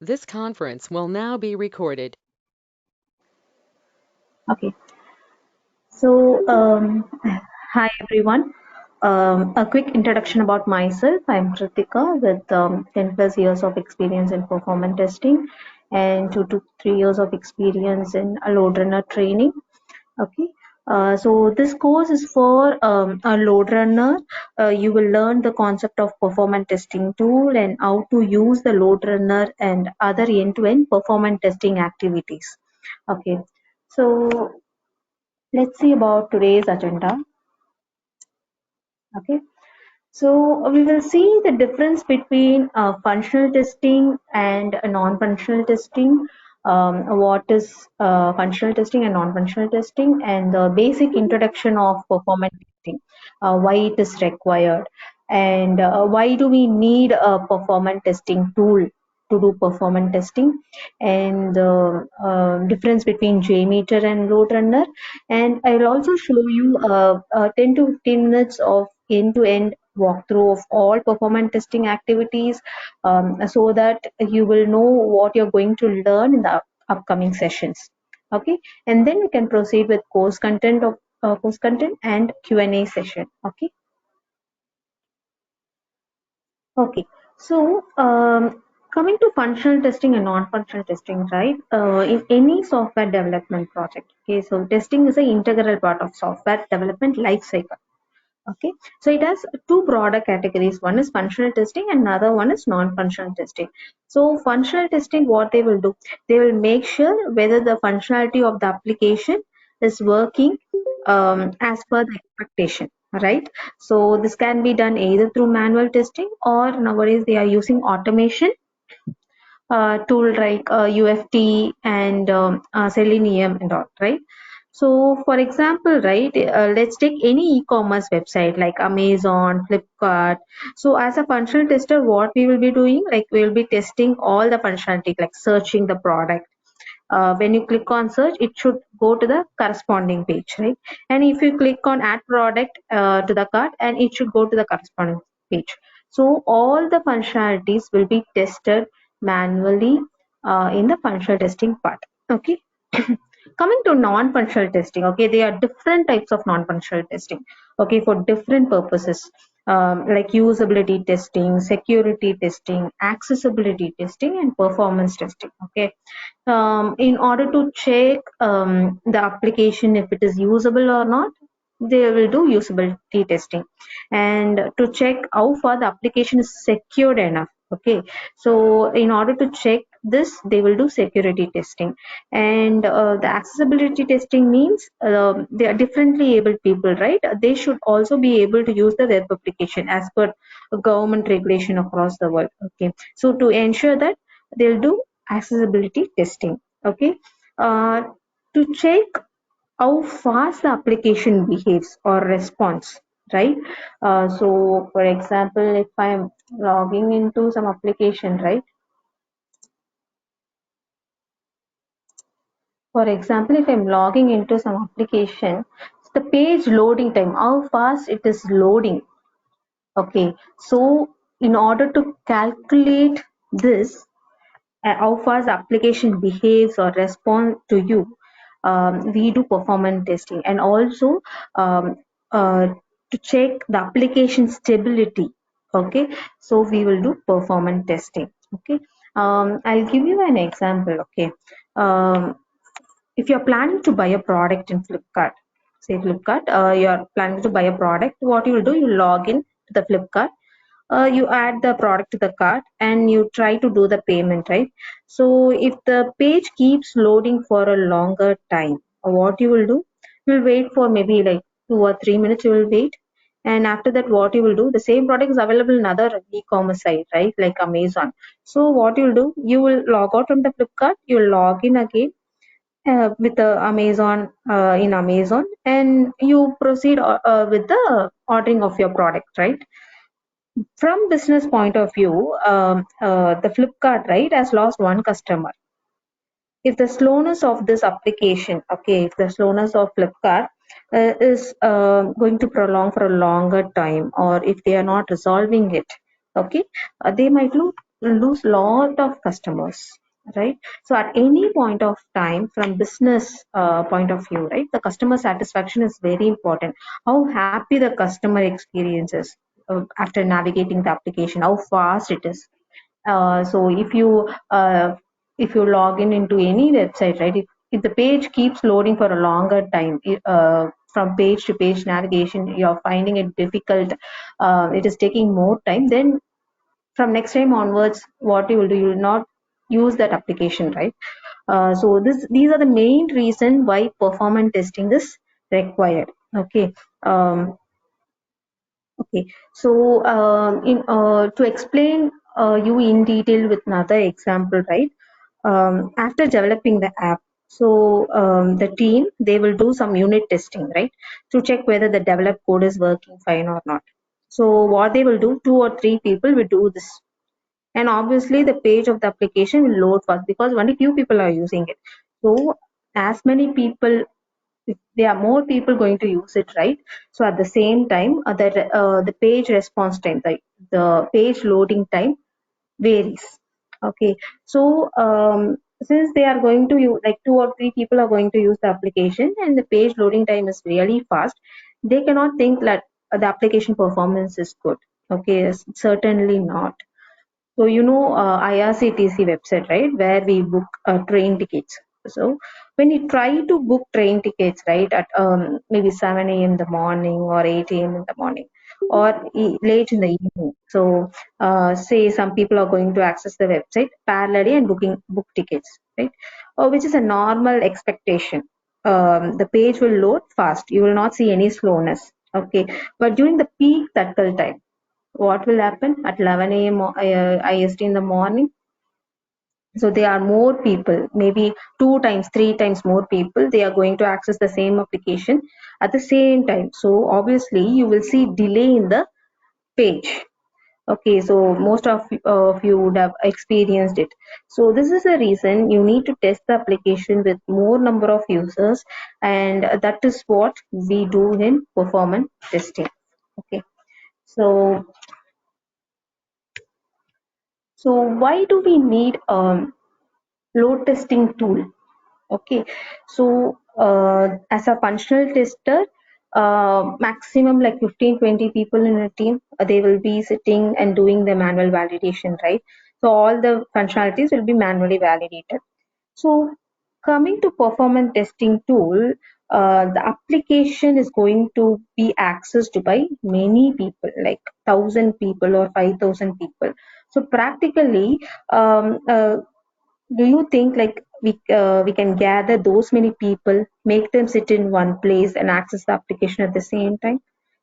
This conference will now be recorded. Okay, so hi everyone. A quick introduction about myself. I'm Kritika with 10 plus years of experience in performance testing and 2 to 3 years of experience in a LoadRunner training. Okay, so this course is for a LoadRunner. You will learn the concept of performance testing tool and how to use the LoadRunner and other end-to-end performance testing activities. Okay, so let's see about today's agenda. Okay, so we will see the difference between functional testing and non-functional testing. What is functional testing and non-functional testing, and the basic introduction of performance testing, why it is required, and why do we need a performance testing tool to do performance testing, and the difference between JMeter and LoadRunner. And I'll also show you 10 to 15 minutes of end-to-end walkthrough of all performance testing activities, so that you will know what you're going to learn in the upcoming sessions. Okay, and then we can proceed with course content and Q&A session. Okay, so coming to functional testing and non-functional testing, right? In any software development project, okay, so testing is an integral part of software development life cycle. Okay, so it has two broader categories. One is functional testing and another one is non-functional testing. So functional testing, what they will do, they will make sure whether the functionality of the application is working as per the expectation, right? So this can be done either through manual testing, or nowadays they are using automation tool like UFT and Selenium and all, right? So, for example, right, let's take any e-commerce website like Amazon, Flipkart. So, as a functional tester, what we will be doing, like we will be testing all the functionality, like searching the product. When you click on search, it should go to the corresponding page, right? And if you click on add product to the cart, and it should go to the corresponding page. So all the functionalities will be tested manually in the functional testing part. Okay. Coming to non-functional testing, okay, there are different types of non-functional testing, okay, for different purposes, like usability testing, security testing, accessibility testing, and performance testing. Okay, in order to check the application if it is usable or not, they will do usability testing, and to check how far the application is secured enough. Okay, so in order to check this, they will do security testing. And the accessibility testing means they are differently able people, right? They should also be able to use the web application as per government regulation across the world. Okay, so to ensure that, they'll do accessibility testing. Okay, uh, to check how fast the application behaves or responds, right? So for example, if I'm logging into some application, right? For example, if I'm logging into some application, the page loading time, how fast it is loading. Okay, so in order to calculate this, how fast the application behaves or responds to you, we do performance testing. And also um, uh, to check the application stability. Okay, so we will do performance testing. Okay, I'll give you an example. Okay, um, if you're planning to buy a product in Flipkart, say Flipkart, you're planning to buy a product, what you will do, you log in to the Flipkart, you add the product to the cart, and you try to do the payment, right? So if the page keeps loading for a longer time, what you will do, you will wait for maybe like 2 or 3 minutes, you will wait. And after that, what you will do, the same product is available in other e-commerce site, right, like Amazon. So what you will do, you will log out from the Flipkart, you will log in again with the Amazon, in Amazon, and you proceed with the ordering of your product, right? From business point of view, the Flipkart, right, has lost one customer. If the slowness of this application, okay, if the slowness of Flipkart is going to prolong for a longer time, or if they are not resolving it, okay, they might lose lot of customers, right? So at any point of time, from business point of view, right, the customer satisfaction is very important. How happy the customer experiences after navigating the application, how fast it is. So if you log in into any website, right, if the page keeps loading for a longer time, from page to page navigation, you're finding it difficult, it is taking more time, then from next time onwards, what you will do, you will not use that application, right? So these are the main reason why performance testing is required. Okay. Okay, so to explain you in detail with another example, right? After developing the app, so the team, they will do some unit testing, right, to check whether the developed code is working fine or not. So what they will do, 2 or 3 people will do this, and obviously the page of the application will load fast because only few people are using it. So as many people, if there are more people going to use it, right? So at the same time, the page response time, the page loading time varies. Okay, so since they are going to use, like 2 or 3 people are going to use the application and the page loading time is really fast, they cannot think that the application performance is good. Okay, certainly not. So IRCTC website, right, where we book train tickets. So when you try to book train tickets, right, at maybe 7 a.m. in the morning or 8 a.m. in the morning or late in the evening. So say some people are going to access the website parallelly and book tickets, right, which is a normal expectation. The page will load fast. You will not see any slowness. Okay, but during the peak tackle time, what will happen at 11 a.m. IST in the morning? So there are more people, maybe 2 times, 3 times more people, they are going to access the same application at the same time. So obviously you will see delay in the page. Okay, so most of you would have experienced it. So this is the reason you need to test the application with more number of users, and that is what we do in performance testing. Okay, so why do we need load testing tool? Okay, so as a functional tester, maximum like 15-20 people in a team, they will be sitting and doing the manual validation, right? So all the functionalities will be manually validated. So coming to performance testing tool, the application is going to be accessed by many people, like 1,000 people or 5,000 people. So practically, do you think like we can gather those many people, make them sit in one place and access the application at the same time?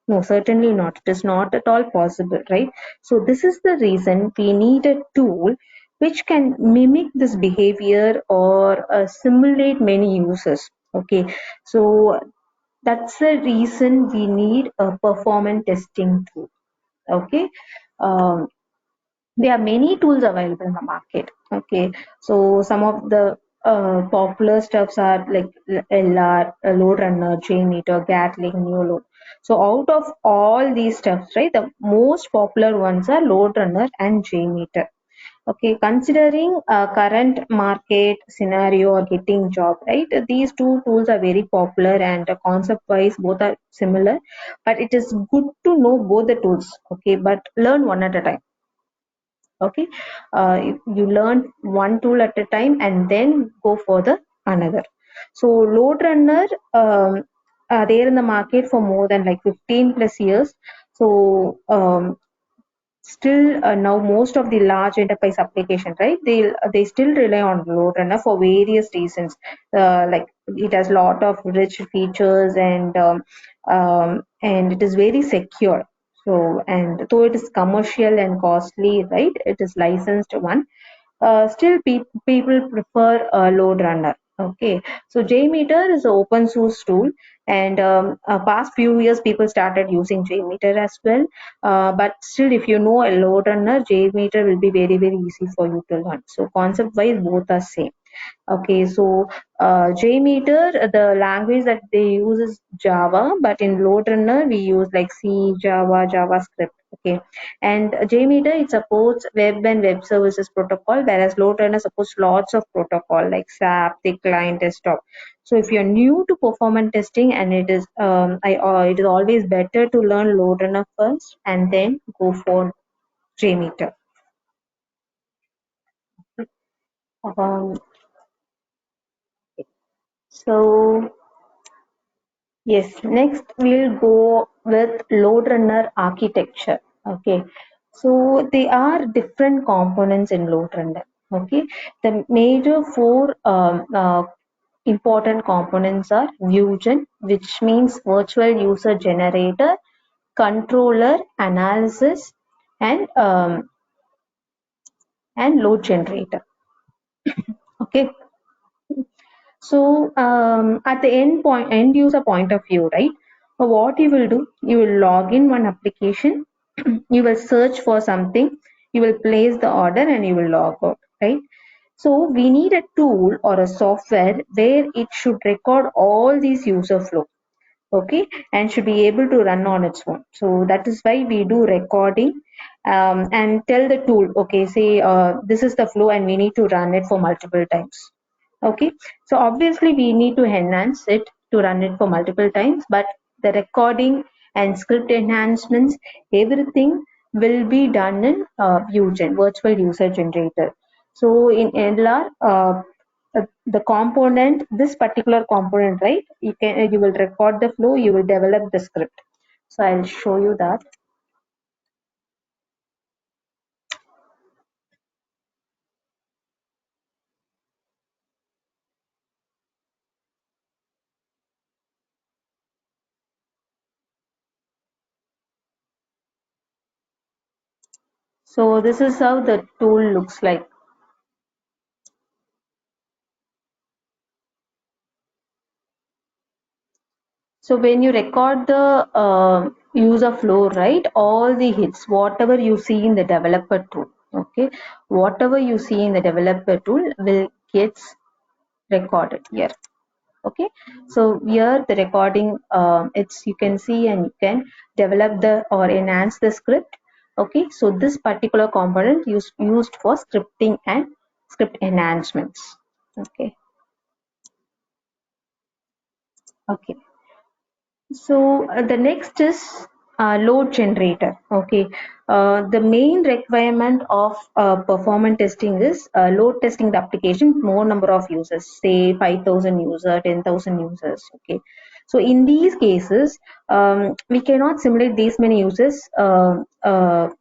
No, certainly not. It is not at all possible, right? So this is the reason we need a tool which can mimic this behavior or simulate many users. Okay, so that's the reason we need a performance testing tool. Okay, um, there are many tools available in the market. Okay, so some of the popular stuffs are like LR, LoadRunner, JMeter, Gatling, NewLoad. So out of all these stuffs, right, the most popular ones are LoadRunner and JMeter. Okay, considering current market scenario or getting job, right, these two tools are very popular and concept wise both are similar, but it is good to know both the tools. Okay, but learn one at a time. Okay, you learn one tool at a time and then go for the another. So LoadRunner, are there in the market for more than like 15 plus years. So still now most of the large enterprise application, right, they still rely on LoadRunner for various reasons. Like it has lot of rich features and it is very secure. So, and though it is commercial and costly, right, it is licensed one, still people prefer LoadRunner. Okay, so JMeter is an open source tool, and past few years people started using JMeter as well. But still, if you know a LoadRunner, JMeter will be very easy for you to learn. So concept wise, both are same. Okay, so JMeter, the language that they use is Java, but in LoadRunner we use like C, Java, JavaScript. Okay, and JMeter, it supports web and web services protocol, whereas LoadRunner supports lots of protocol like SAP, the client, desktop. So if you're new to performance testing, and it is it is always better to learn LoadRunner first and then go for JMeter. Um, so yes, next we'll go with LoadRunner architecture. Okay, so they are different components in LoadRunner. Okay, the major four important components are Vusion, which means virtual user generator, controller, analysis, and load generator. Okay, so at the end user point of view, right? So what you will do, you will log in one application, you will search for something, you will place the order, and you will log out, right? So we need a tool or a software where it should record all these user flow, okay, and should be able to run on its own. So that is why we do recording, and tell the tool, okay, say this is the flow and we need to run it for multiple times. Okay, so obviously we need to enhance it to run it for multiple times, but the recording and script enhancements, everything will be done in Vusion, virtual user generator. So in LR, the component, this particular component, right, you will record the flow, you will develop the script. So I'll show you that. So this is how the tool looks like. So when you record the user flow, right, all the hits, whatever you see in the developer tool, okay, whatever you see in the developer tool will gets recorded here. Okay, so here the recording, it's, you can see and you can develop the or enhance the script. Okay, so this particular component used for scripting and script enhancements. Okay, okay. So the next is load generator. Okay, the main requirement of performance testing is load testing the application more number of users, say 5,000 users, 10,000 users. Okay, so in these cases, we cannot simulate these many users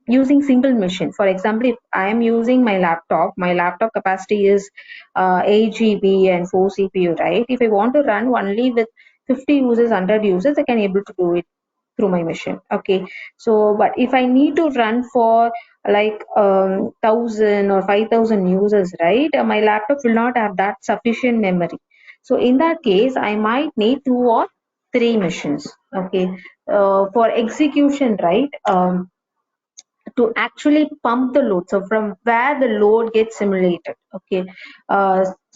using single machine. For example, if I am using my laptop capacity is 8 GB and 4 CPU, right? If I want to run only with 50 users, 100 users, I can able to do it through my machine. Okay, so but if I need to run for like 1,000 or 5,000 users, right, my laptop will not have that sufficient memory. So in that case, I might need 2 or 3 machines. Okay, for execution, right, to actually pump the load, so from where the load gets simulated. Okay,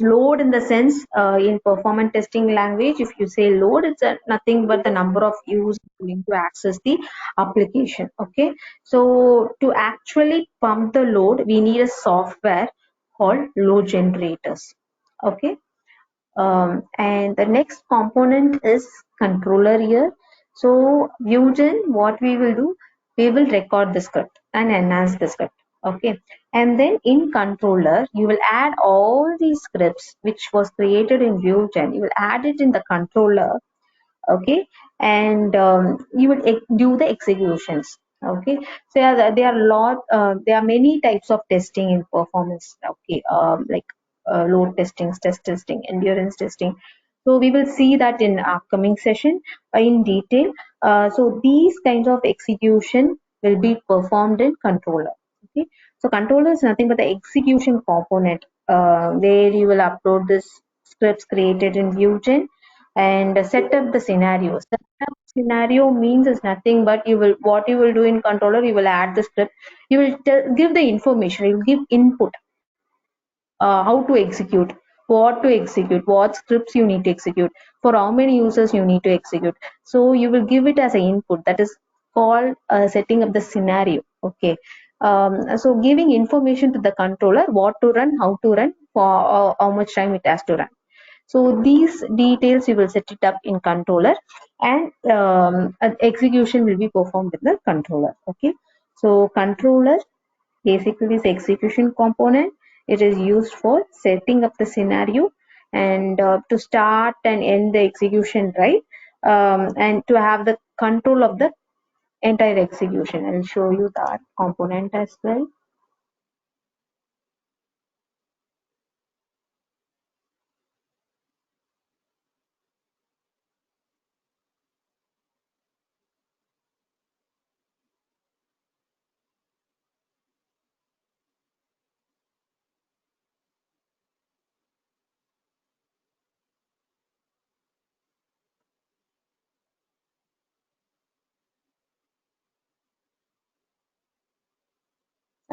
load in the sense, in performance testing language, if you say load, it's nothing but the number of users willing to access the application. Okay, so to actually pump the load, we need a software called load generators. Okay, and the next component is controller here. So Vusion, what we will do, we will record the script and enhance the script. Okay, and then in controller, you will add all these scripts which was created in Vusion. You will add it in the controller. Okay, and you will do the executions. Okay, so yeah, there are there are many types of testing in performance. Okay, like load testing, test testing, endurance testing. So we will see that in upcoming session in detail. So these kinds of execution will be performed in controller. Okay, so controller is nothing but the execution component, where you will upload this scripts created in Vusion and set up the scenario. Set up scenario means is nothing but you will, what you will do in controller, you will add the script, you will give the information, you will give input, how to execute, what scripts you need to execute, for how many users you need to execute. So you will give it as an input, that is called setting up the scenario. Okay. So giving information to the controller what to run, how to run, for how much time it has to run. So these details you will set it up in controller, and an execution will be performed with the controller. Okay. So controller basically is the execution component. It is used for setting up the scenario and to start and end the execution, right? And to have the control of the entire execution. I'll show you that component as well.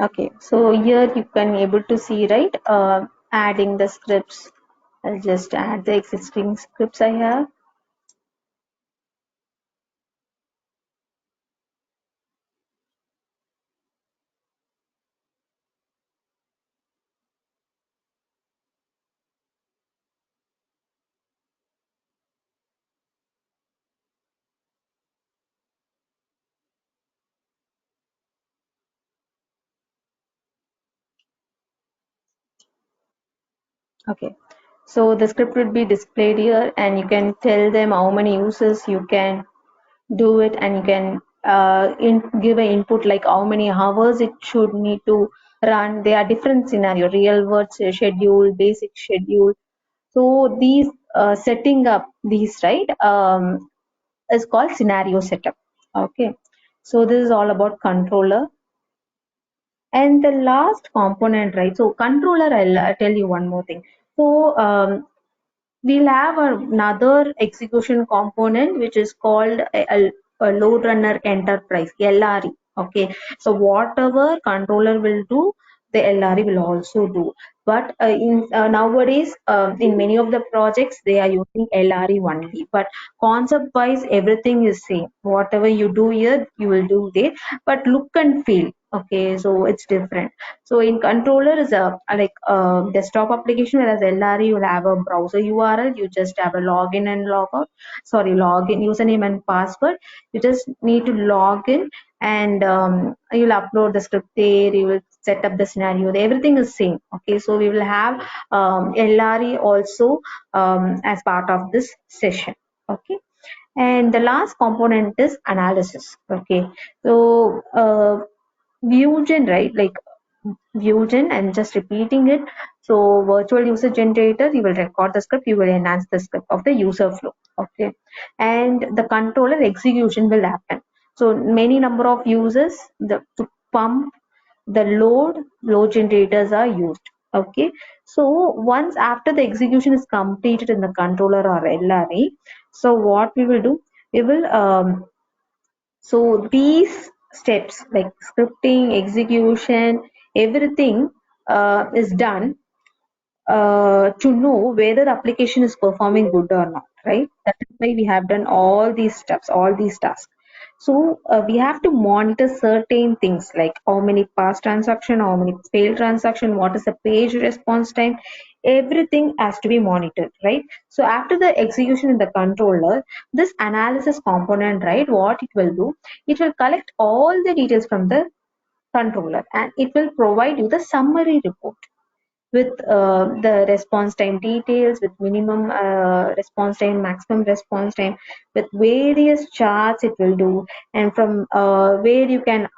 Okay, so here you can able to see, right, adding the scripts. I'll just add the existing scripts I have. Okay, so the script would be displayed here, and you can tell them how many users you can do it, and you can give an input like how many hours it should need to run. There are different scenario, real world schedule, basic schedule. So these setting up these, right, is called scenario setup. Okay, so this is all about controller. And the last component, right? So controller, I'll tell you one more thing. So we'll have another execution component which is called a LoadRunner Enterprise, LRE. Okay, so whatever controller will do, the LRE will also do. But in nowadays, in many of the projects, they are using LRE only. But concept wise, everything is same. Whatever you do here, you will do there. But look and feel. Okay, so it's different. So in controller is like a desktop application, whereas LRE you will have a browser URL. You just have a login and logout. Sorry, login, username and password. You just need to log in, and you'll upload the script there. You will set up the scenario. Everything is same. Okay, so we will have LRE also as part of this session. Okay. And the last component is analysis. Okay, so Vuegen, right? Like Vuegen, and just repeating it. So virtual user generator, you will record the script, you will enhance the script of the user flow. Okay, and the controller execution will happen. So many number of users, to pump the load generators are used. Okay, so once after the execution is completed in the controller or LRE, so what we will do, we will so these steps like scripting, execution, everything is done to know whether the application is performing good or not, right? That is why we have done all these steps, all these tasks. So we have to monitor certain things like how many pass transaction, how many failed transaction, what is the page response time, everything has to be monitored, right? So after the execution in the controller, this analysis component, right, what it will do, it will collect all the details from the controller, and it will provide you the summary report with the response time details, with minimum response time, maximum response time, with various charts it will do, and from where you can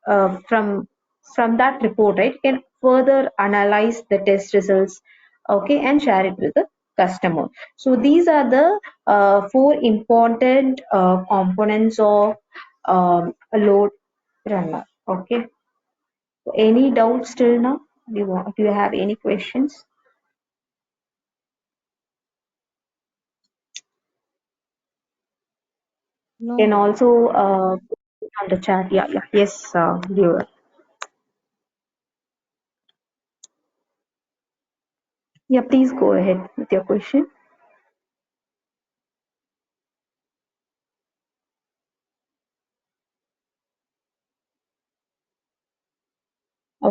from that report, right, you can further analyze the test results, okay, and share it with the customer. So these are the four important components of a load runner. Okay. Any doubts till now? Do you have any questions? You can No. also put it on the chat. Yeah, yeah. Yes, viewer. Yeah, please go ahead with your question.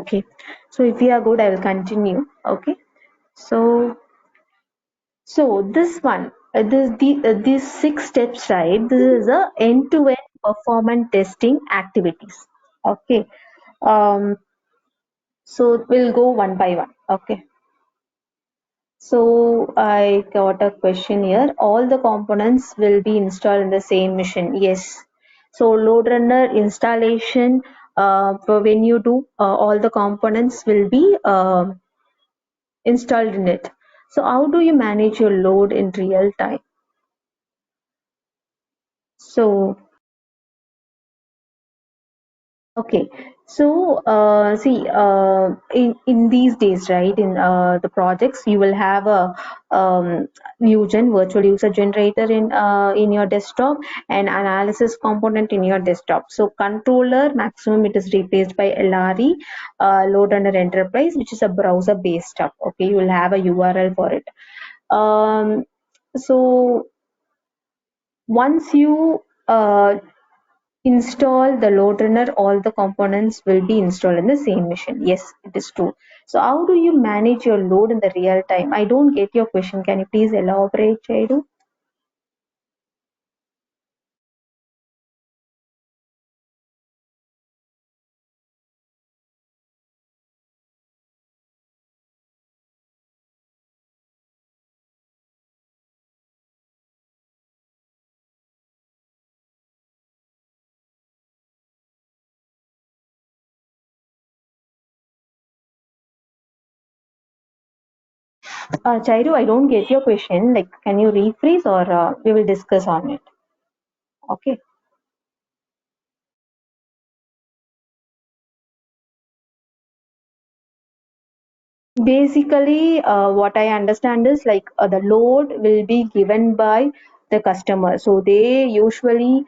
Okay, so if you are good, I will continue. Okay, so this one, these 6 steps, right? This is a end-to-end performance testing activities. Okay, um, so we'll go one by one. Okay, so I got a question here. All the components will be installed in the same machine. Yes. So LoadRunner installation, for when you do, all the components will be installed in it. So how do you manage your load in real time? So okay, so see, in these days, right, in the projects, you will have a Newgen virtual user generator in your desktop and analysis component in your desktop. So controller maximum it is replaced by LRE, load under enterprise, which is a browser based stuff. Okay, you will have a URL for it. So once you install the LoadRunner, all the components will be installed in the same machine. Yes, it is true. So how do you manage your load in the real time? I don't get your question. Can you please elaborate, Chaidu? Chaidu, I don't get your question. Like, can you rephrase or we will discuss on it? Okay. Basically, what I understand is like the load will be given by the customer. So they usually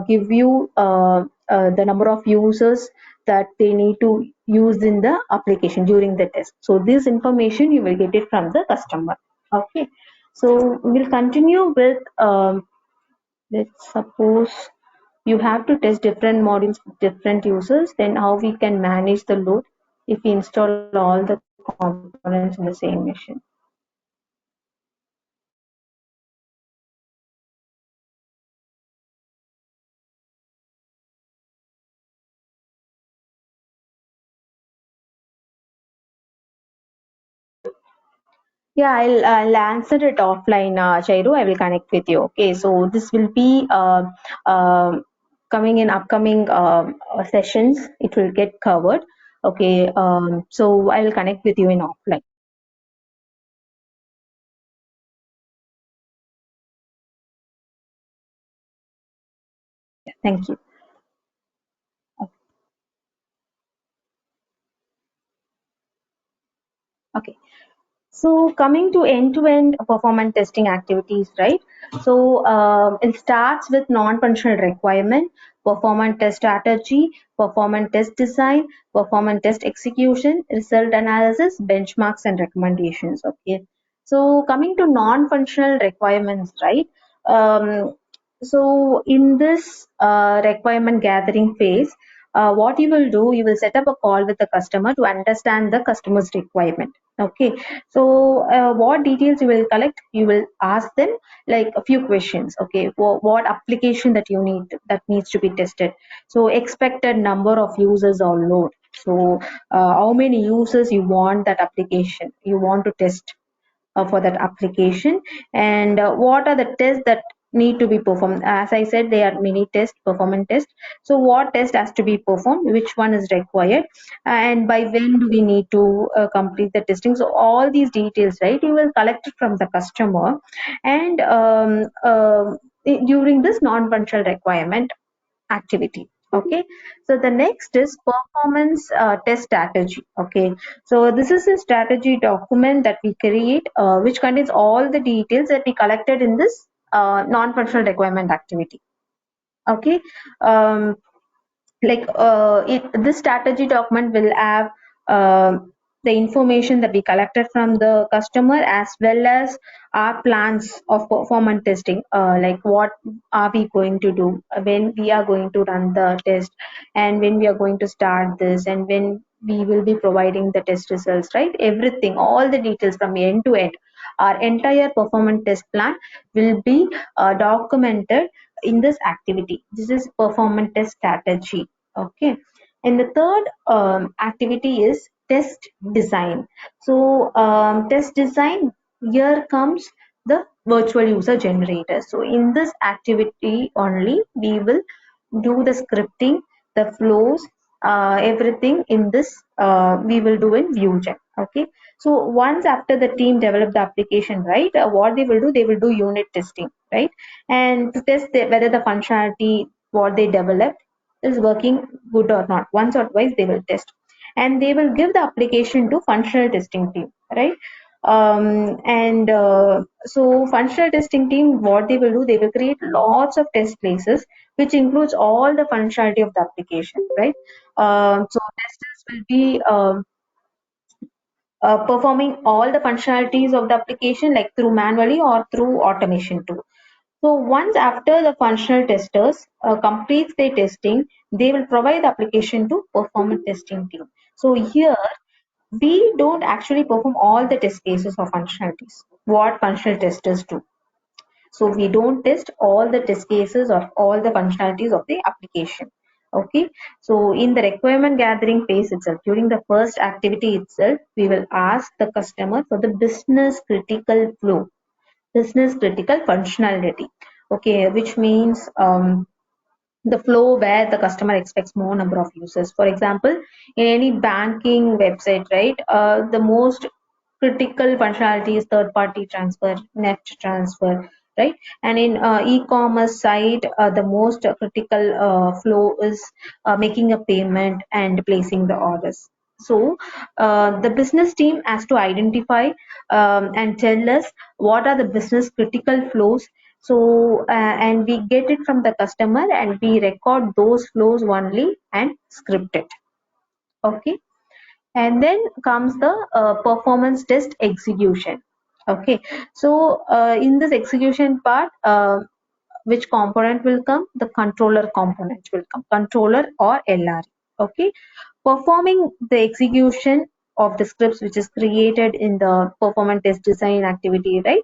give you the number of users that they need to use in the application during the test. So this information you will get it from the customer. Okay. So we'll continue with let's suppose you have to test different modules with different users, then how we can manage the load if we install all the components in the same machine. Yeah, I'll answer it offline, Chairu. I will connect with you. Okay, so this will be coming in upcoming sessions. It will get covered. Okay, so I will connect with you in offline. Thank you. Okay. So coming to end-to-end performance testing activities, right? So it starts with non-functional requirement, performance test strategy, performance test design, performance test execution, result analysis, benchmarks, and recommendations. Okay. So coming to non-functional requirements, right? Um, so in this requirement gathering phase, what you will do, you will set up a call with the customer to understand the customer's requirement. Okay, so what details you will collect? You will ask them like a few questions. Okay, what application that you need that needs to be tested? So expected number of users or load. So how many users you want that application? You want to test for that application, and what are the tests that need to be performed. As I said, there are many tests, performance tests. So what test has to be performed, which one is required, and by when do we need to complete the testing. So all these details, right, you will collect it from the customer, and during this non-functional requirement activity. Okay, so the next is performance test strategy. Okay, so this is a strategy document that we create, which contains all the details that we collected in this non-functional requirement activity. Okay, like this strategy document will have the information that we collected from the customer, as well as our plans of performance testing, like what are we going to do, when we are going to run the test, and when we are going to start this, and when we will be providing the test results, right? Everything, all the details from end to end, our entire performance test plan will be documented in this activity. This is performance test strategy. Okay. And the third activity is test design. So test design, here comes the virtual user generator. So in this activity only, we will do the scripting, the flows, everything in this we will do in Vue.js. Okay. So once after the team develop the application, right, what they will do, they will do unit testing, right, and to test whether the functionality what they developed is working good or not. Once or twice they will test, and they will give the application to functional testing team, right? And so functional testing team, what they will do, they will create lots of test places which includes all the functionality of the application, right? So testers will be performing all the functionalities of the application like through manually or through automation too. So once after the functional testers completes their testing, they will provide the application to performance testing team. So here we don't actually perform all the test cases of functionalities. What functional testers do. So we don't test all the test cases of all the functionalities of the application. Okay. So in the requirement gathering phase itself, during the first activity itself, we will ask the customer for the business critical flow, business critical functionality. Okay, which means the flow where the customer expects more number of users. For example, in any banking website, right, the most critical functionality is third party transfer, net transfer, right? And in e-commerce side, the most critical flow is making a payment and placing the orders. So the business team has to identify and tell us what are the business critical flows. So and we get it from the customer and we record those flows only and script it. Okay. And then comes the performance test execution. Okay. So in this execution part, which component will come? The controller component will come, controller or LRE. Okay. Performing the execution of the scripts which is created in the performance test design activity, right,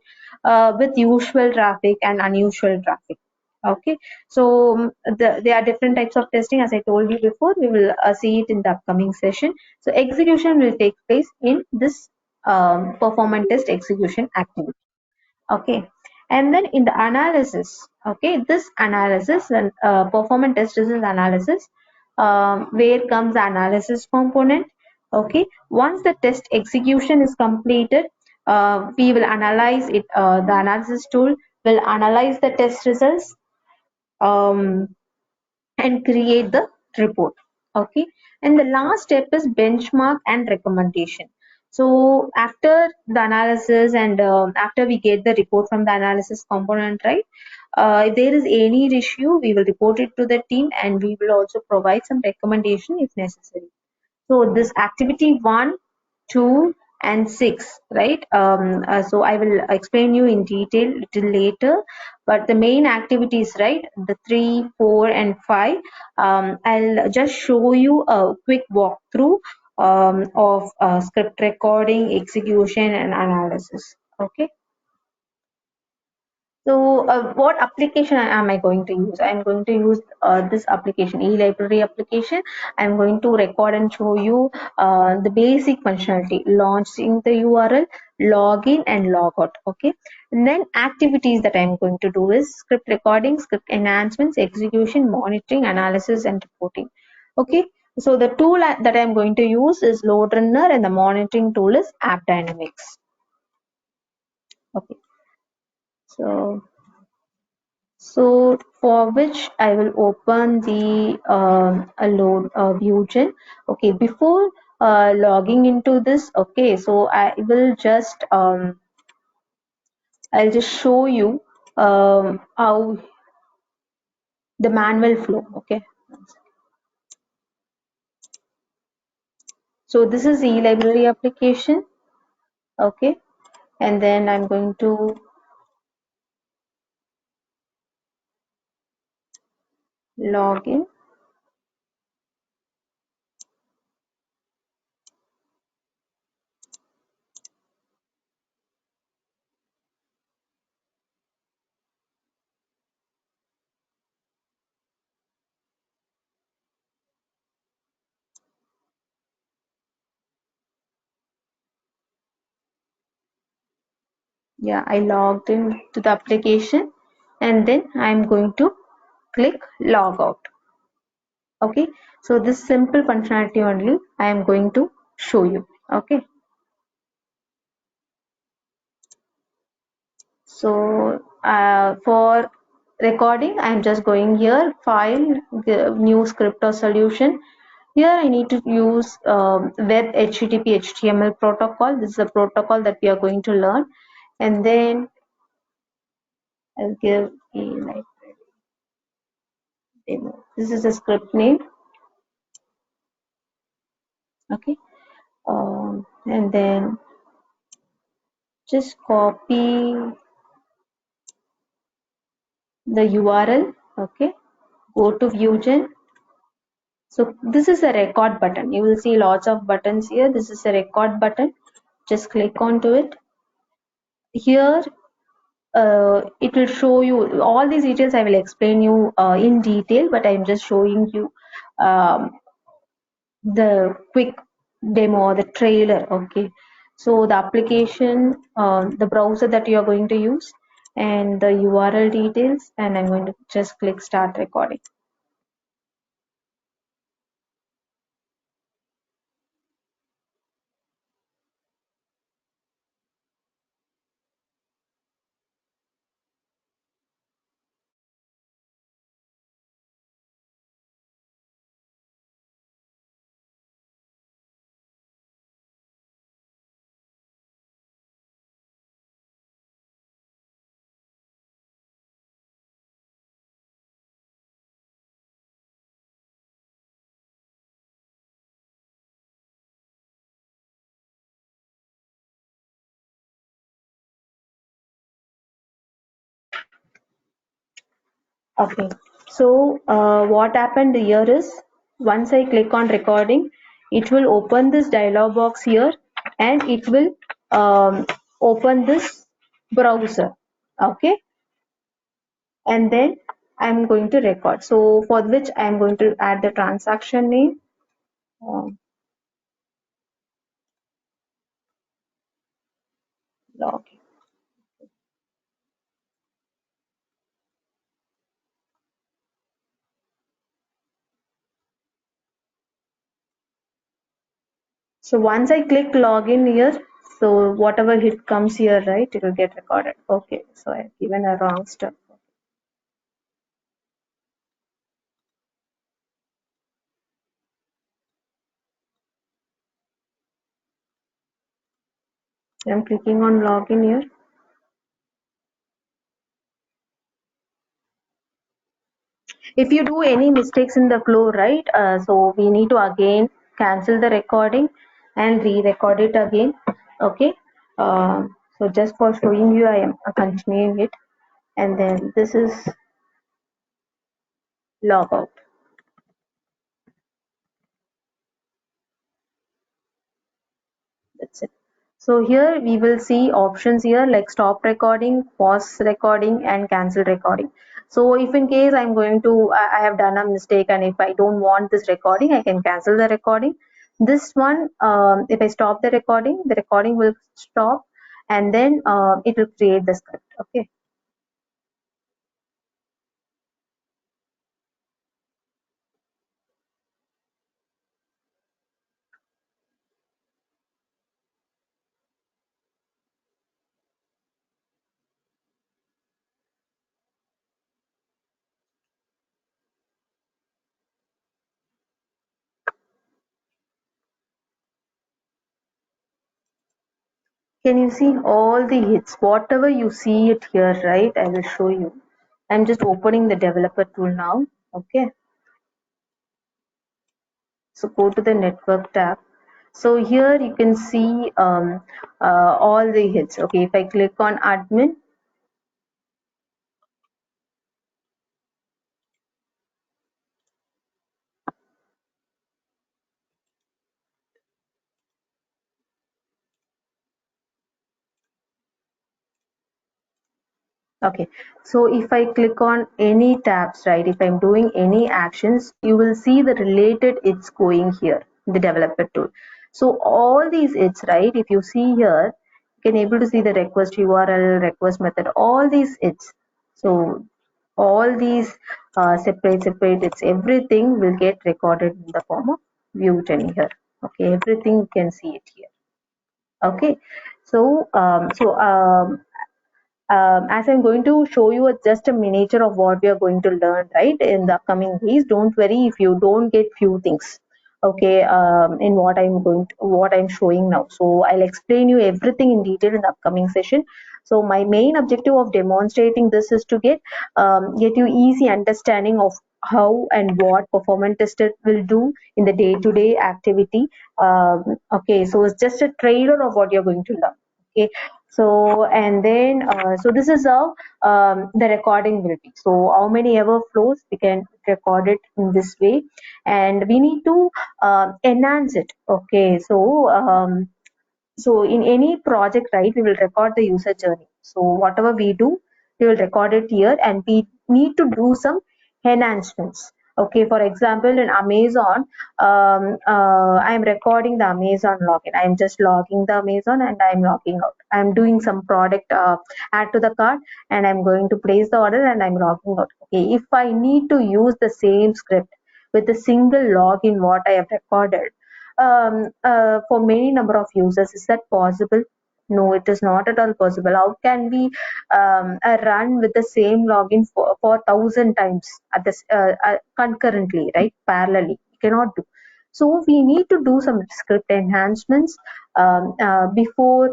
with usual traffic and unusual traffic. Okay. So there are different types of testing, as I told you before. We will see it in the upcoming session. So execution will take place in this performance test execution activity. Okay. And then in the analysis, okay, this analysis and performance test results analysis, where comes the analysis component. Okay. Once the test execution is completed, we will analyze it. The analysis tool will analyze the test results um, and create the report. Okay. And the last step is benchmark and recommendation. So after the analysis and after we get the report from the analysis component, right, if there is any issue, we will report it to the team and we will also provide some recommendation if necessary. So this activity 1, 2, and 6, right? So I will explain you in detail little later. But the main activities, right? The 3, 4, and 5. I'll just show you a quick walkthrough of script recording, execution, and analysis. Okay. So what application am I going to use? I'm going to use this application, e-library application. I'm going to record and show you the basic functionality, launching the URL, login and logout. Okay. And then activities that I'm going to do is script recording, script enhancements, execution, monitoring, analysis, and reporting. Okay. So the tool that I'm going to use is LoadRunner and the monitoring tool is AppDynamics. Okay. So for which I will open the load Vue.js. Okay, before logging into this, okay, so I'll just show you how the manual flow. Okay, so this is the library application. Okay, and then I'm going to log in. Yeah, I logged in to the application, and then I'm going to click log out. Okay, so this simple functionality only I am going to show you. Okay, so for recording I'm just going here, file, new script or solution. Here I need to use web HTTP HTML protocol. This is a protocol that we are going to learn, and then I'll give a like demo. This is a script name. Okay, and then just copy the URL. Okay, go to ViewGen. So this is a record button. You will see lots of buttons here. This is a record button. Just click onto it. Here it will show you all these details. I will explain you in detail, but I'm just showing you um, the quick demo or the trailer. Okay, so the application, the browser that you are going to use, and the URL details, and I'm going to just click start recording. Okay, so what happened here is once I click on recording, it will open this dialog box here, and it will open this browser. Okay, and then I'm going to record. So for which I'm going to add the transaction name. Login. So once I click login here, so whatever hit comes here, right, it will get recorded. Okay, so I've given a wrong step. I'm clicking on login here. If you do any mistakes in the flow, right, so we need to again cancel the recording and re-record it again. Okay, so just for showing you, I am continuing it, and then this is logout. That's it. So here we will see options here like stop recording, pause recording, and cancel recording. So if in case I'm going to, I have done a mistake, and if I don't want this recording, I can cancel the recording. This one, if I stop the recording will stop, and then it will create the script. Okay. Can you see all the hits? Whatever you see it here, right? I will show you. I'm just opening the developer tool now. Okay. So go to the network tab. So here you can see all the hits. Okay, if I click on admin, okay, so if I click on any tabs, right, if I'm doing any actions, you will see the related hits going here, the developer tool. So all these hits, right, if you see here, you can able to see the request URL, request method, all these it's. So all these separate it's everything will get recorded in the form of Vue10 here. Okay, everything you can see it here. Okay, so as I'm going to show you just a miniature of what we are going to learn, right, in the upcoming days. Don't worry if you don't get few things, okay, in what I'm showing now. So I'll explain you everything in detail in the upcoming session. So my main objective of demonstrating this is to get you easy understanding of how and what performance tester will do in the day-to-day activity. Okay, so it's just a trailer of what you're going to learn. Okay, so and then so this is how the recording will be. So how many ever flows we can record it in this way, and we need to enhance it. Okay, so in any project, right, we will record the user journey. So whatever we do, we will record it here, and we need to do some enhancements. Okay, for example, in Amazon, I'm recording the Amazon login. I'm just logging the Amazon and I'm logging out. I'm doing some product add to the cart, and I'm going to place the order and I'm logging out. Okay, if I need to use the same script with a single login what I have recorded, for many number of users, is that possible? No, it is not at all possible. How can we run with the same login for 1,000 times at this concurrently, right, parallelly? We cannot do. So we need to do some script enhancements before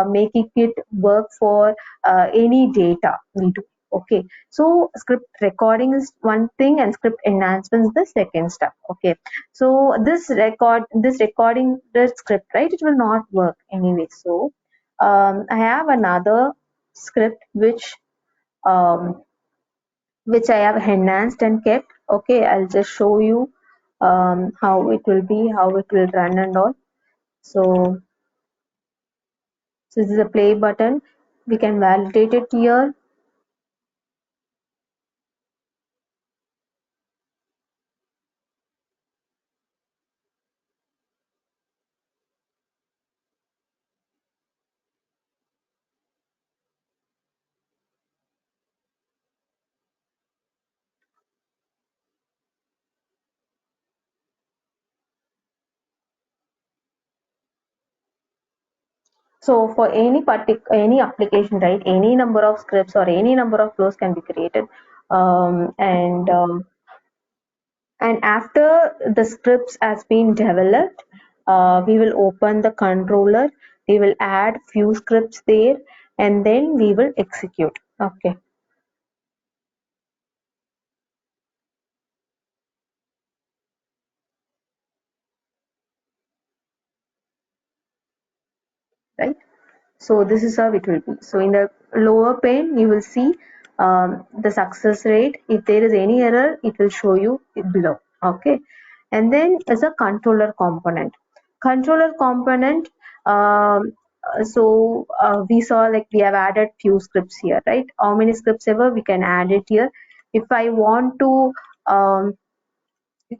making it work for any data we do. Okay, so script recording is one thing and script enhancement is the second step. Okay, so this recording the script, right, it will not work anyway. So I have another script um, which I have enhanced and kept. Okay, I'll just show you how it will be, how it will run and all. So this is a play button. We can validate it here. So for any application, right, any number of scripts or any number of flows can be created, and after the scripts has been developed, we will open the controller. We will add few scripts there, and then we will execute. Okay. Right. So this is how it will be. So in the lower pane, you will see the success rate. If there is any error, it will show you below. Okay, and then as a controller component. Controller component. We saw like we have added few scripts here, right? How many scripts ever we can add it here. If I want to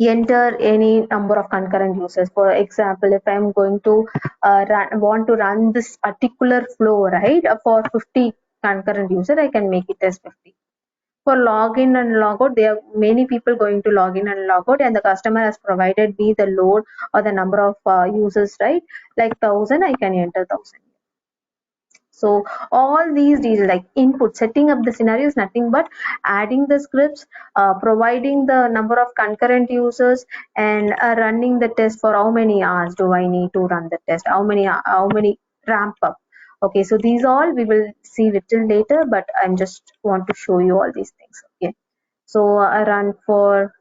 enter any number of concurrent users. For example, if I'm going to want to run this particular flow, right, for 50 concurrent user, I can make it as 50. For login and logout, there are many people going to log in and log out, and the customer has provided me the load or the number of users, right? Like 1,000, I can enter 1,000. So all these details like input, setting up the scenario is nothing but adding the scripts, providing the number of concurrent users, and running the test for how many hours do I need to run the test, how many ramp up. Okay, so these all we will see little later, but I'm just want to show you all these things. Okay, so I run for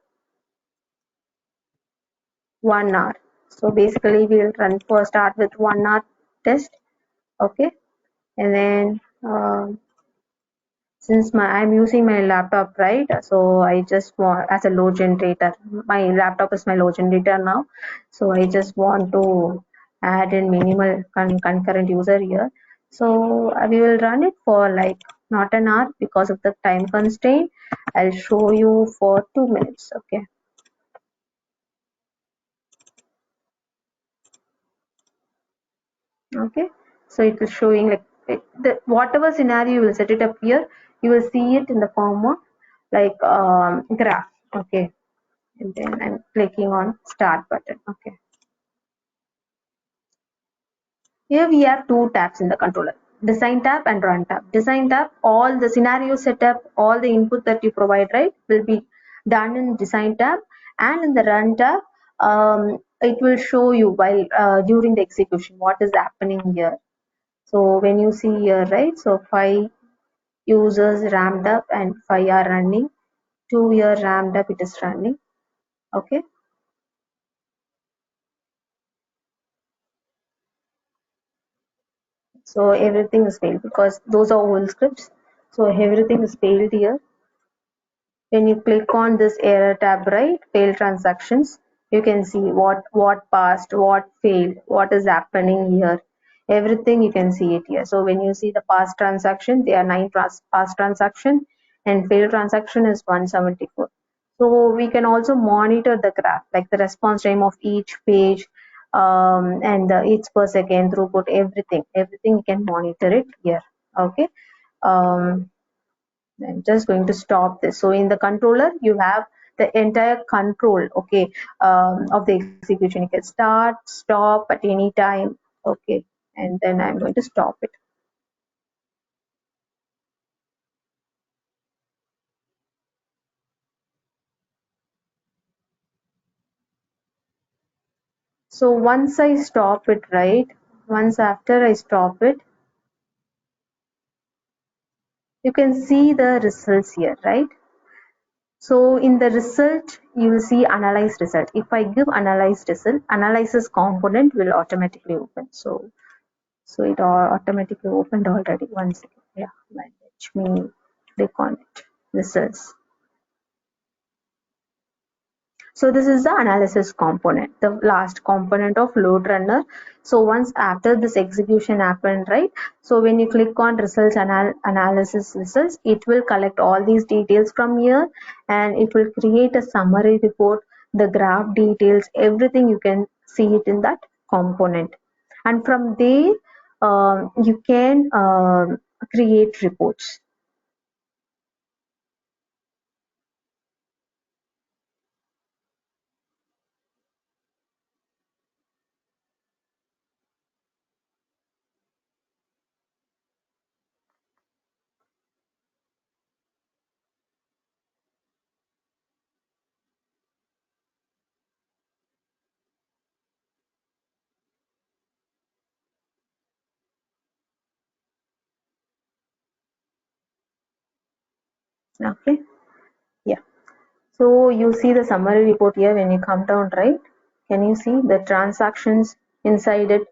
1 hour. So basically we'll run for start with 1 hour test. Okay, and then since I'm using my laptop, right, so I just want as a load generator, my laptop is my load generator now, so I just want to add in minimal concurrent user here. So we will run it for like not an hour because of the time constraint. I'll show you for 2 minutes. Okay. Okay, So it is showing like whatever scenario you will set it up here, you will see it in the form of like graph. Okay, and then I'm clicking on start button. Okay, here we have two tabs in the controller, design tab and run tab. Design tab, all the scenario setup, all the input that you provide, right, will be done in design tab, and in the run tab, it will show you while during the execution what is happening here. So when you see here, right, so 5 users ramped up and 5 are running, 2 year ramped up, it is running. Okay, so everything is failed because those are old scripts, so everything is failed here. When you click on this error tab, right, failed transactions, you can see what passed, what failed, what is happening here, everything you can see it here. So when you see the past transaction, there are 9 past transaction, and failed transaction is 174. So we can also monitor the graph, like the response time of each page, and the each per second throughput, everything you can monitor it here. Okay, I'm just going to stop this. So in the controller, you have the entire control, okay, of the execution. You can start, stop at any time, okay, and then I'm going to stop it. So once I stop it, right, once after I stop it, you can see the results here, right? So in the result, you will see analyze result. If I give analyze result, analysis component will automatically open. So it automatically opened already. One second. Yeah, let me click on it. Results. So this is the analysis component, the last component of LoadRunner. So once after this execution happened, right? So when you click on results analysis results, it will collect all these details from here, and it will create a summary report, the graph details, everything you can see it in that component. And from there, you can create reports. Okay, yeah. So you see the summary report here when you come down, right? Can you see the transactions inside it?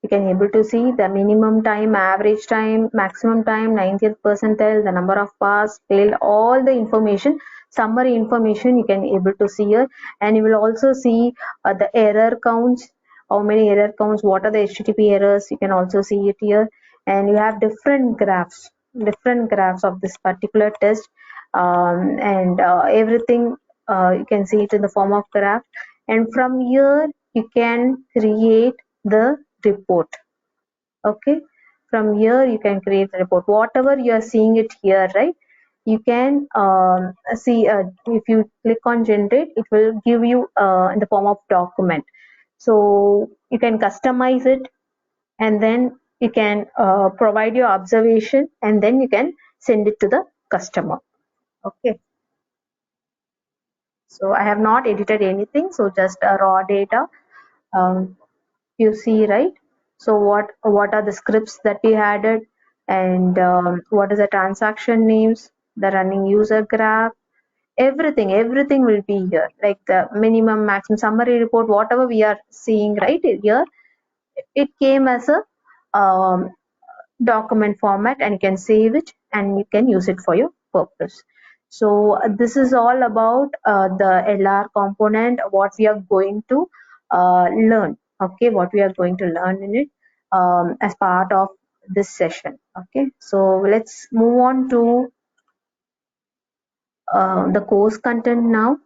You can able to see the minimum time, average time, maximum time, 90th percentile, the number of pass, failed, all the information, summary information you can able to see here. And you will also see the error counts, how many error counts, what are the HTTP errors, you can also see it here. And you have different graphs of this particular test, and everything you can see it in the form of graph, and from here you can create the report. Okay, from here you can create the report, whatever you are seeing it here, right? You can see, if you click on generate, it will give you in the form of document, so you can customize it, and then you can provide your observation, and then you can send it to the customer. Okay, so I have not edited anything, so just a raw data. um, you see, right? So what are the scripts that we added, and what is the transaction names, the running user graph, everything will be here, like the minimum maximum summary report, whatever we are seeing right here, it came as a document format, and you can save it and you can use it for your purpose. So this is all about the LR component, what we are going to learn. Okay, what we are going to learn in it as part of this session. Okay, so let's move on to the course content now.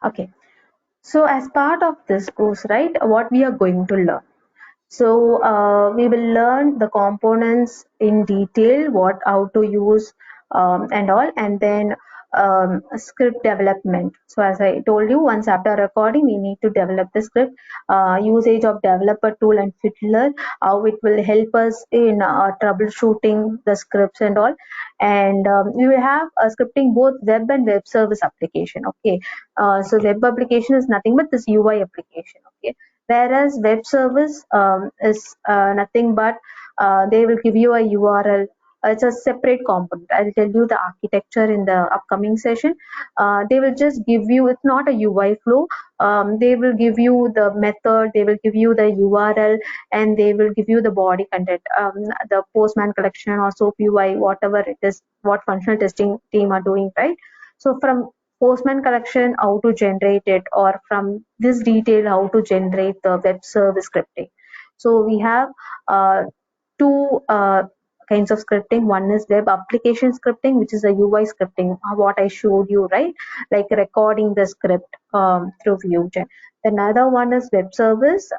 Okay. So as part of this course, right, what we are going to learn. So we will learn the components in detail, what how to use and all, and then script development. So as I told you, once after recording, we need to develop the script, usage of developer tool and fiddler, how it will help us in troubleshooting the scripts and all. And we will have scripting both web and web service application. Okay, so web application is nothing but this UI application. Okay, whereas web service is nothing but they will give you a URL. It's a separate component. I'll tell you the architecture in the upcoming session. They will just give you, it's not a UI flow. They will give you the method, they will give you the URL, and they will give you the body content, the Postman collection or SOAP UI, whatever it is, what functional testing team are doing, right? So from Postman collection, how to generate it, or from this detail, how to generate the web service scripting. So we have two kinds of scripting. One is web application scripting, which is a UI scripting, what I showed you, right? Like recording the script through Vue.js. Another one is web service,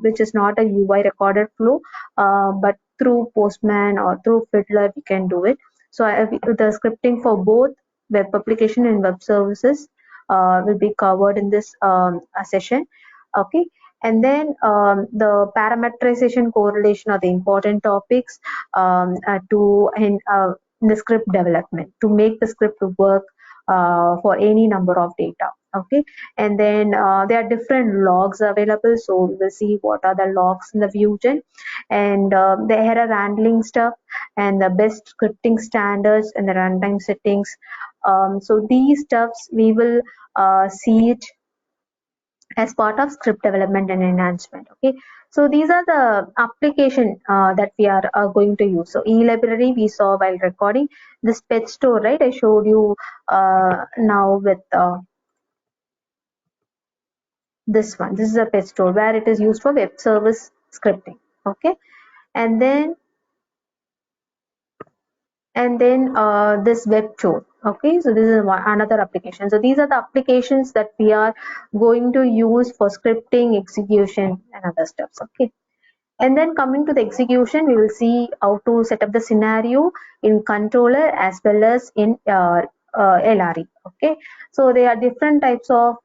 which is not a UI recorded flow, but through Postman or through Fiddler, we can do it. So the scripting for both web application and web services will be covered in this session. Okay, and then the parameterization correlation are the important topics to the script development to make the script work for any number of data. Okay, and then there are different logs available, so we will see what are the logs in the Vue.js, and the error handling stuff, and the best scripting standards and the runtime settings. So these stuffs we will see it as part of script development and enhancement. Okay, so these are the application that we are going to use. So e-library we saw while recording, this pet store, right? I showed you now with this one. This is a pet store where it is used for web service scripting. Okay, and then this web tool. Okay, so this is another application. So these are the applications that we are going to use for scripting, execution, and other stuff. Okay, and then coming to the execution, we will see how to set up the scenario in controller as well as in LRE. Okay, so there are different types of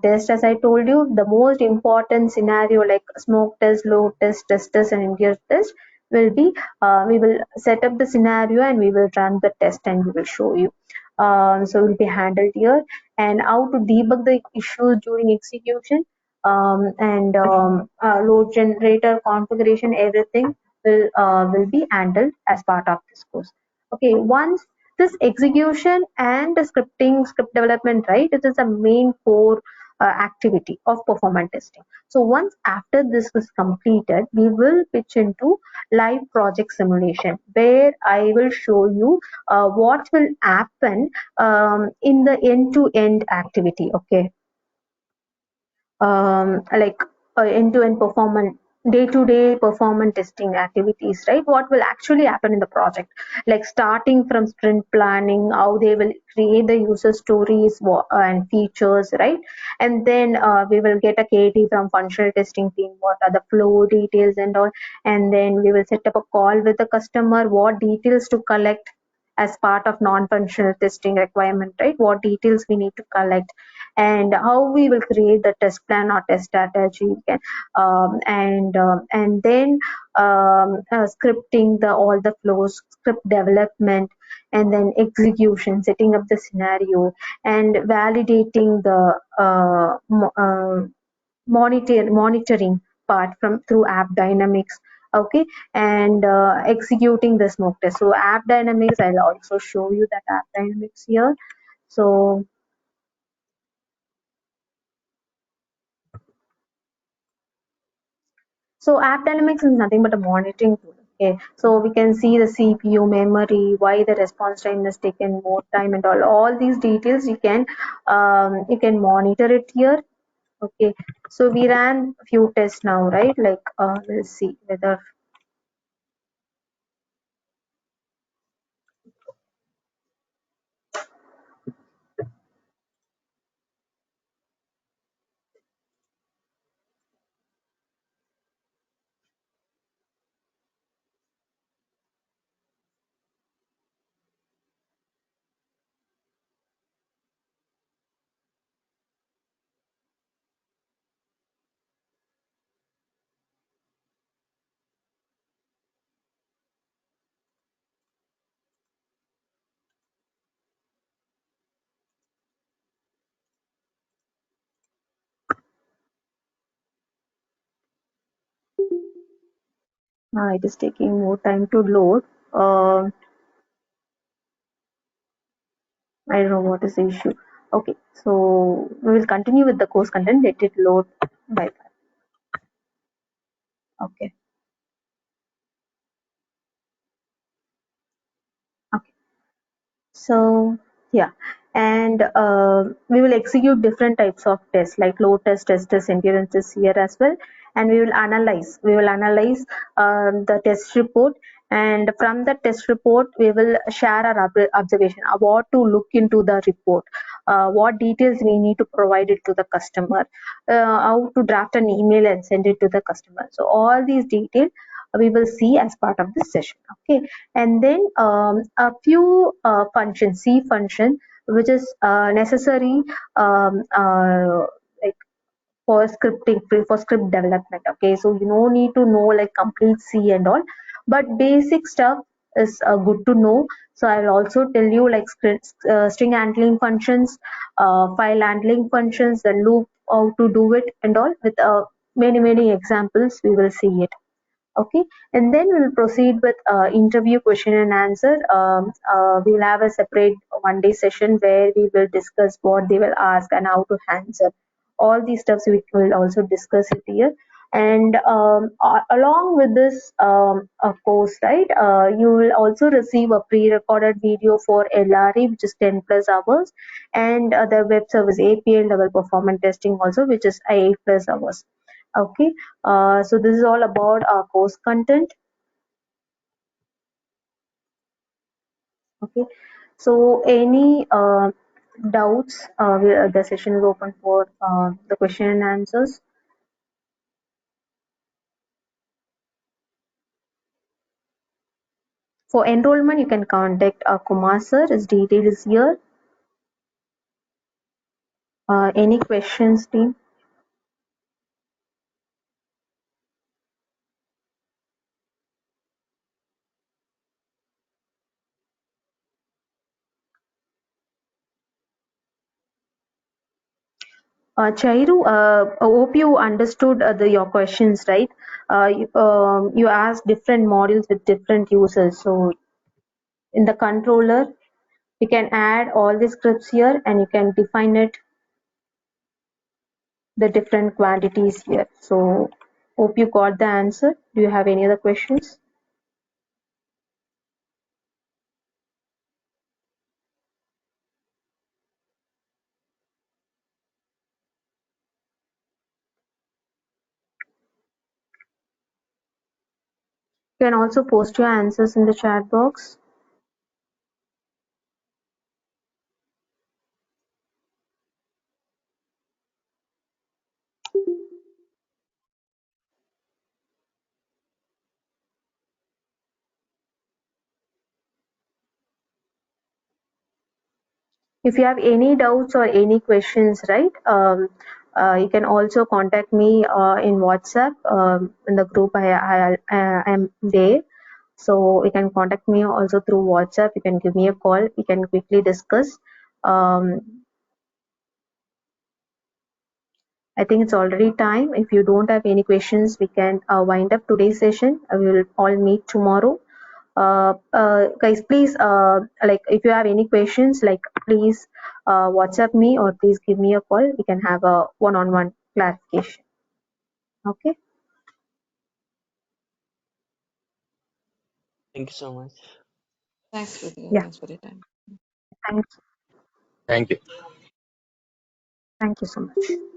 tests. As I told you, the most important scenario like smoke test, load test, test test, and ingest test will be we will set up the scenario and we will run the test and we will show you. So it will be handled here, and how to debug the issues during execution, and load generator configuration, everything will be handled as part of this course. Okay, once this execution and the script development, right, it is a main core activity of performance testing. So once after this is completed, we will pitch into live project simulation where I will show you what will happen in the end-to-end activity. Okay, like end-to-end performance, day-to-day performance testing activities, right? What will actually happen in the project, like starting from sprint planning, how they will create the user stories and features, right? And then we will get a KT from functional testing team, what are the flow details and all, and then we will set up a call with the customer, what details to collect as part of non-functional testing requirement, right? What details we need to collect, and how we will create the test plan or test strategy. And then scripting the all the flows, script development, and then execution, setting up the scenario, and validating the monitoring part from through AppDynamics. Okay, and executing the smoke test. So AppDynamics, I'll also show you that AppDynamics here. So AppDynamics is nothing but a monitoring tool. Okay, so we can see the CPU, memory, why the response time is taken more time, and all these details you can monitor it here. Okay, so we ran a few tests now, right? Like let's see whether. It is taking more time to load. I don't know what is the issue. Okay, so we will continue with the course content. Let it load by that. Okay. Okay. So yeah, and we will execute different types of tests like load test, test test, endurance test here as well, and we will analyze. We will analyze the test report, and from the test report, we will share our observation, what to look into the report, what details we need to provide it to the customer, how to draft an email and send it to the customer. So all these details we will see as part of this session. Okay, and then a few functions, C function, which is necessary um, uh, like for scripting, for script development. Okay, so you no need to know like complete C and all, but basic stuff is good to know. So I will also tell you like string handling functions, file handling functions, the loop, how to do it and all, with many examples we will see it. Okay, and then we'll proceed with interview question and answer. We'll have a separate 1 day session where we will discuss what they will ask and how to answer. All these stuffs we will also discuss it here. And along with this of course, right, you will also receive a pre-recorded video for LRE, which is 10 plus hours, and the web service API level performance testing also, which is 8 plus hours. Okay, so this is all about our course content. Okay, so any doubts? The session is open for the question and answers. For enrollment, you can contact Kumar sir. His detail is here. Any questions, team? Chairu, I hope you understood your questions, right? You asked different modules with different users. So in the controller, you can add all the scripts here and you can define it, the different quantities here. So hope you got the answer. Do you have any other questions? You can also post your answers in the chat box. If you have any doubts or any questions, right, you can also contact me in WhatsApp, in the group I am there. So you can contact me also through WhatsApp. You can give me a call. We can quickly discuss. Um, I think it's already time. If you don't have any questions, we can wind up today's session. We will all meet tomorrow. Guys, please, like if you have any questions, like please WhatsApp me or please give me a call. We can have a one-on-one clarification. Okay. Thank you so much. Thanks, Kritika. Yeah. Thanks for your time. Thank, Thank you. thank you so much.